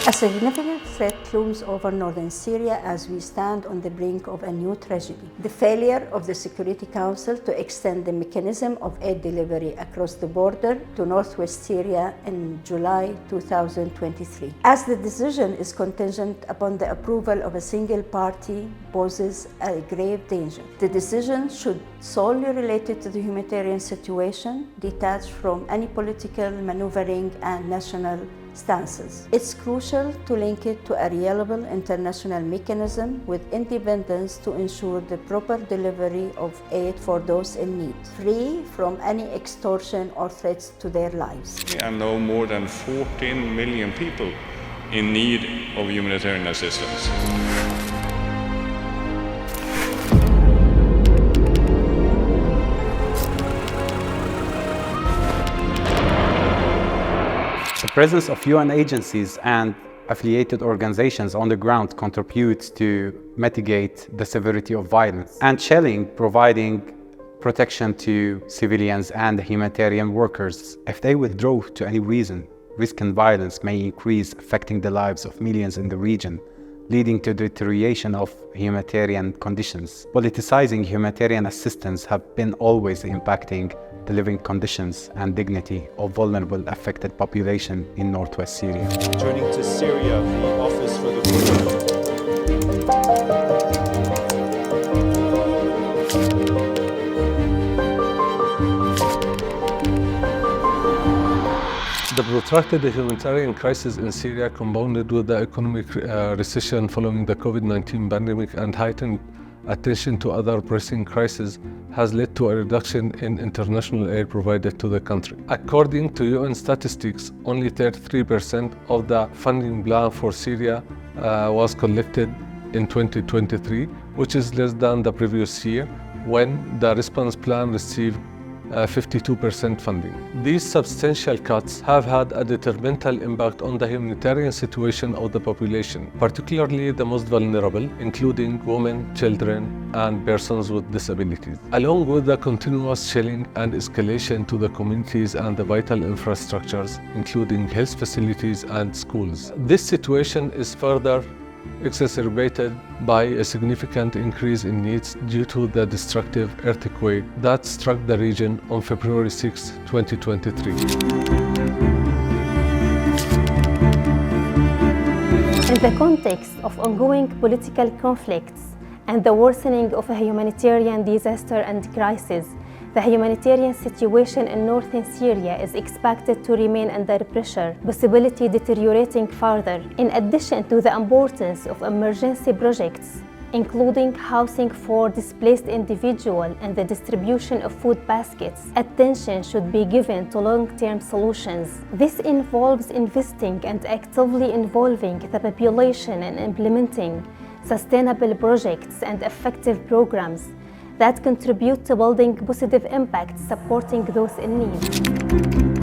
A significant threat looms over northern Syria as we stand on the brink of a new tragedy. The failure of the Security Council to extend the mechanism of aid delivery across the border to northwest Syria in July 2023. As the decision is contingent upon the approval of a single party, poses a grave danger. The decision should solely related to the humanitarian situation, detached from any political maneuvering and national stances. It's crucial to link it to a reliable international mechanism with independence to ensure the proper delivery of aid for those in need, free from any extortion or threats to their lives. And now more than 14 million people in need of humanitarian assistance. The presence of UN agencies and affiliated organizations on the ground contributes to mitigate the severity of violence, and shelling providing protection to civilians and humanitarian workers. If they withdraw to any reason, risk and violence may increase, affecting the lives of millions in the region, leading to deterioration of humanitarian conditions. Politicizing humanitarian assistance have been always impacting the living conditions and dignity of vulnerable affected population in northwest Syria. Turning to Syria, the Office for the The protracted humanitarian crisis in Syria, compounded with the economic recession following the COVID-19 pandemic and heightened attention to other pressing crises, has led to a reduction in international aid provided to the country. According to UN statistics, only 33% of the funding plan for Syria was collected in 2023, which is less than the previous year, when the response plan received 52% funding. These substantial cuts have had a detrimental impact on the humanitarian situation of the population, particularly the most vulnerable, including women, children, and persons with disabilities, along with the continuous shelling and escalation to the communities and the vital infrastructures, including health facilities and schools. This situation is further exacerbated by a significant increase in needs due to the destructive earthquake that struck the region on February 6, 2023. In the context of ongoing political conflicts and the worsening of a humanitarian disaster and crisis, the humanitarian situation in northern Syria is expected to remain under pressure, possibly deteriorating further. In addition to the importance of emergency projects, including housing for displaced individuals and the distribution of food baskets, attention should be given to long-term solutions. This involves investing and actively involving the population in implementing sustainable projects and effective programs that contribute to building positive impact supporting those in need.